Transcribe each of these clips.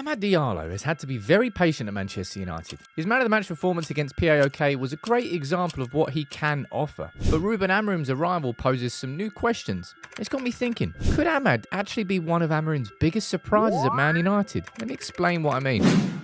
Amad Diallo has had to be very patient at Manchester United. His man of the match performance against PAOK was a great example of what he can offer. But Ruben Amorim's arrival poses some new questions. It's got me thinking, could Amad actually be one of Amorim's biggest surprises at Man United? Let me explain what I mean.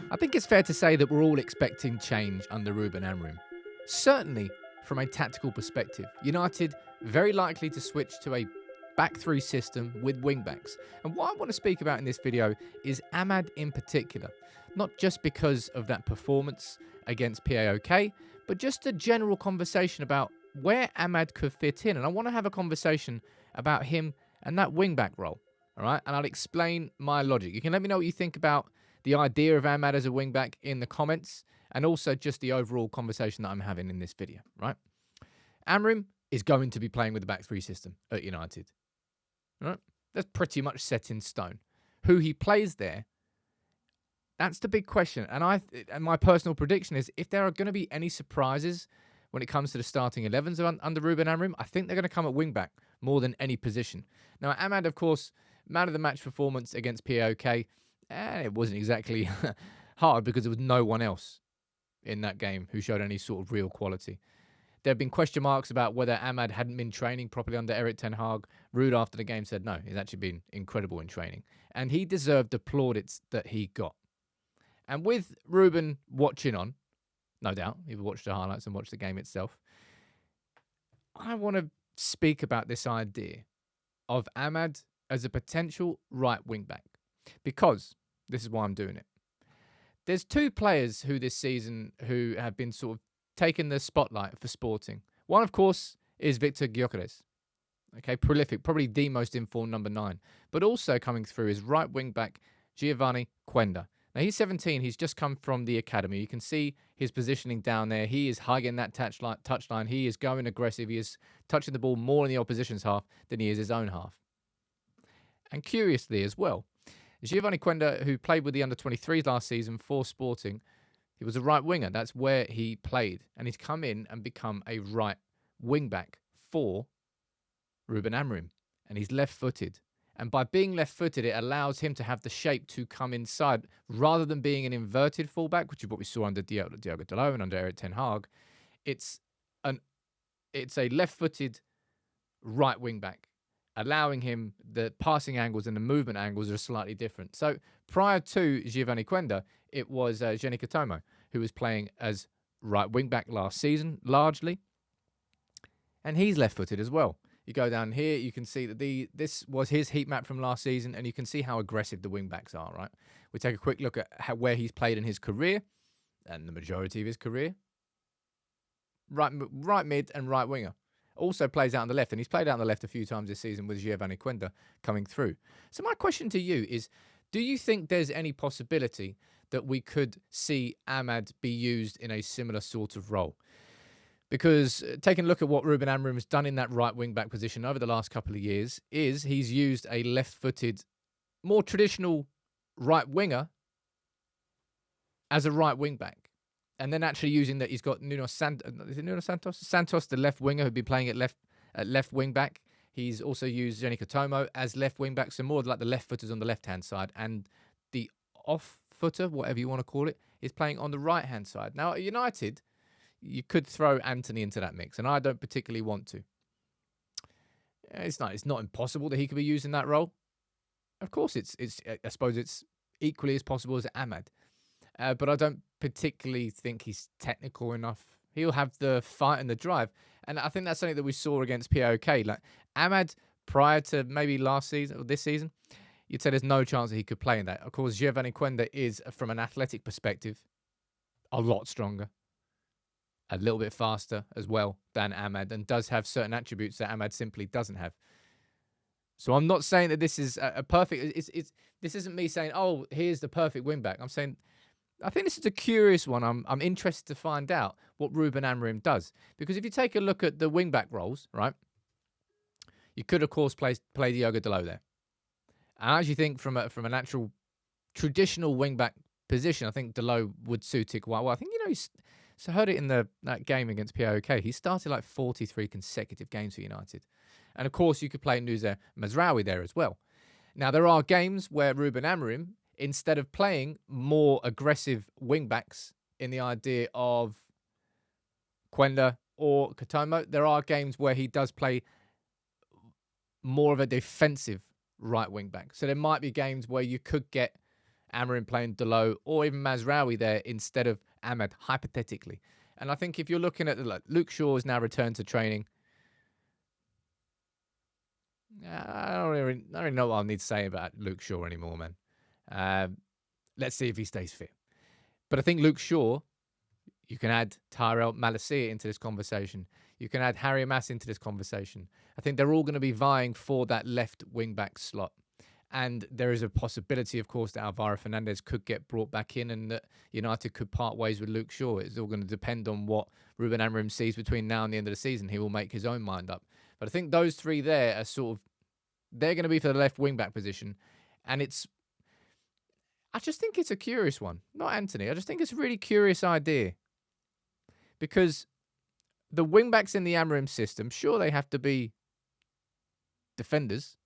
I think it's fair to say that we're all expecting change under Ruben Amorim. Certainly from a tactical perspective. United very likely to switch to a back three system with wingbacks. And what I want to speak about in this video is Amad in particular. Not just because of that performance against PAOK, but just a general conversation about where Amad could fit in. And I want to have a conversation about him and that wingback role. All right, and I'll explain my logic. You can let me know what you think about the idea of Amad as a wingback in the comments, and also just the overall conversation that I'm having in this video, right? Amorim is going to be playing with the back three system at United. Right? That's pretty much set in stone. Who he plays there, that's the big question. And my personal prediction is, if there are going to be any surprises when it comes to the starting 11s under Ruben Amorim, I think they're going to come at wing-back more than any position. Now, Amad, of course, man of the match performance against PAOK, and it wasn't exactly hard because there was no one else in that game who showed any sort of real quality. There have been question marks about whether Amad hadn't been training properly under Erik ten Hag. Ruud after the game said no, he's actually been incredible in training. And he deserved the plaudits that he got. And with Ruben watching on, no doubt, he watched the highlights and watched the game itself, I want to speak about this idea of Amad as a potential right wing-back. Because, this is why I'm doing it. There's two players who this season who have been sort of taken the spotlight for Sporting. One, of course, is Victor Gyökeres. Okay, prolific, probably the most informed number 9. But also coming through is right wing-back Giovanni Quenda. Now, he's 17. He's just come from the academy. You can see his positioning down there. He is hugging that touchline. He is going aggressive. He is touching the ball more in the opposition's half than he is his own half. And curiously as well, Giovanni Quenda, who played with the under-23s last season for Sporting, he was a right winger. That's where he played. And he's come in and become a right wing-back for Ruben Amorim. And he's left-footed. And by being left-footed, it allows him to have the shape to come inside rather than being an inverted fullback, which is what we saw under Diogo Dalot and under Erik ten Hag. It's a left-footed right wing-back, allowing him the passing angles and the movement angles are slightly different. So prior to Giovanni Quenda, it was Jenny Katomo, who was playing as right wing-back last season, largely. And he's left-footed as well. You go down here, you can see that this was his heat map from last season, and you can see how aggressive the wing-backs are, right? We take a quick look at where he's played in his career, and the majority of his career. Right mid and right winger. Also plays out on the left, and he's played out on the left a few times this season with Giovanni Quenda coming through. So my question to you is, do you think there's any possibility that we could see Amad be used in a similar sort of role? Because taking a look at what Ruben Amorim has done in that right wing-back position over the last couple of years is he's used a left-footed, more traditional right winger as a right wing-back. And then actually using that, he's got Nuno Santos? Santos, the left winger, who'd be playing at left wing-back. He's also used Jenny Katomo as left wing-back, so more like the left-footers on the left-hand side. And the off-footer, whatever you want to call it, is playing on the right-hand side. Now, at United, you could throw Anthony into that mix, and I don't particularly want to. It's not impossible that he could be used in that role. Of course, I suppose it's equally as possible as Amad. But I don't particularly think he's technical enough. He'll have the fight and the drive. And I think that's something that we saw against PAOK. Like Amad, prior to maybe last season or this season, you'd say there's no chance that he could play in that. Of course, Giovanni Quenda is, from an athletic perspective, a lot stronger. A little bit faster as well than Amad, and does have certain attributes that Amad simply doesn't have. So I'm not saying that this is a perfect... This isn't me saying, oh, here's the perfect wing-back. I'm saying... I think this is a curious one. I'm interested to find out what Ruben Amorim does. Because if you take a look at the wing-back roles, right, you could, of course, play Diogo Dalot there. And I actually think from an actual traditional wing-back position, I think Dalot would suit it quite well. I think, he's... So I heard it in that game against PAOK. He started like 43 consecutive games for United. And, of course, you could play Nusra Mazraoui there as well. Now, there are games where Ruben Amorim instead of playing more aggressive wing-backs in the idea of Quenda or Katomo, there are games where he does play more of a defensive right wing-back. So there might be games where you could get Amorim playing Delo or even Mazraoui there instead of Ahmed, hypothetically. And I think if you're looking at Luke Shaw has now returned to training. I don't really know what I need to say about Luke Shaw anymore, man. Let's see if he stays fit. But I think Luke Shaw, you can add Tyrell Malacia into this conversation. You can add Harry Mass into this conversation. I think they're all going to be vying for that left wing-back slot. And there is a possibility, of course, that Alvaro Fernandez could get brought back in and that United could part ways with Luke Shaw. It's all going to depend on what Ruben Amorim sees between now and the end of the season. He will make his own mind up. But I think those three there are they're going to be for the left wing-back position. And I just think it's a curious one. Not Anthony. I just think it's a really curious idea. Because the wing-backs in the Amorim system, sure, they have to be defenders,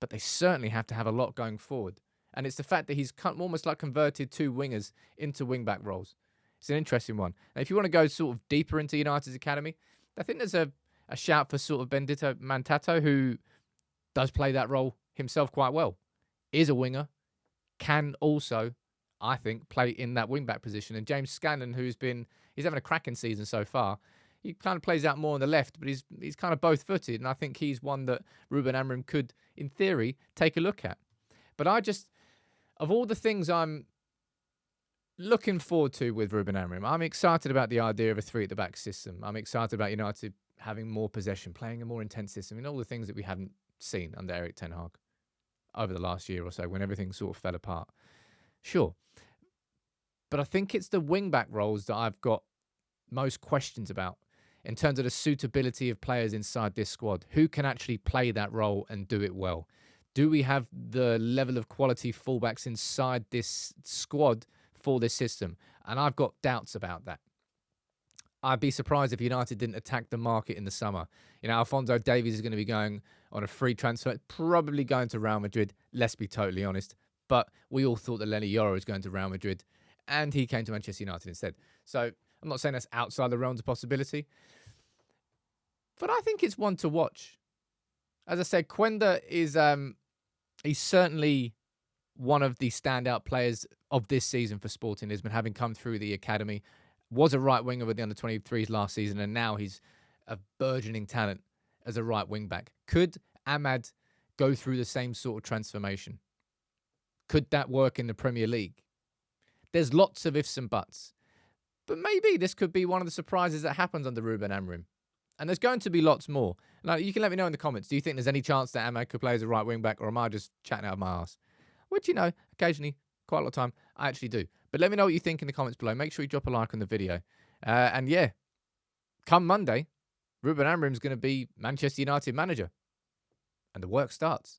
but they certainly have to have a lot going forward. And it's the fact that he's almost like converted two wingers into wing-back roles. It's an interesting one. Now, if you want to go sort of deeper into United's academy, I think there's a shout for sort of Bendito Mantato, who does play that role himself quite well. Is a winger, can also, I think, play in that wing-back position. And James Scanlon, he's having a cracking season so far. He kind of plays out more on the left, but he's kind of both-footed. And I think he's one that Ruben Amorim could, in theory, take a look at. But of all the things I'm looking forward to with Ruben Amorim, I'm excited about the idea of a three-at-the-back system. I'm excited about United having more possession, playing a more intense system, and all the things that we haven't seen under Erik ten Hag over the last year or so when everything sort of fell apart. Sure. But I think it's the wing-back roles that I've got most questions about in terms of the suitability of players inside this squad. Who can actually play that role and do it well? Do we have the level of quality fullbacks inside this squad for this system? And I've got doubts about that. I'd be surprised if United didn't attack the market in the summer. Alphonso Davies is going to be going on a free transfer, probably going to Real Madrid, let's be totally honest. But we all thought that Lenny Yoro was going to Real Madrid, and he came to Manchester United instead. So I'm not saying that's outside the realms of possibility, but I think it's one to watch. As I said, Quenda is he's certainly one of the standout players of this season for Sporting Lisbon, having come through the academy. Was a right winger with the under-23s last season, and now he's a burgeoning talent as a right wing-back. Could Ahmad go through the same sort of transformation? Could that work in the Premier League? There's lots of ifs and buts. But maybe this could be one of the surprises that happens under Ruben Amorim. And there's going to be lots more. Now, you can let me know in the comments. Do you think there's any chance that Ahmad could play as a right wing-back, or am I just chatting out of my arse? Which, occasionally, quite a lot of time, I actually do. But let me know what you think in the comments below. Make sure you drop a like on the video. And yeah, come Monday, Ruben Amorim's going to be Manchester United manager. And the work starts.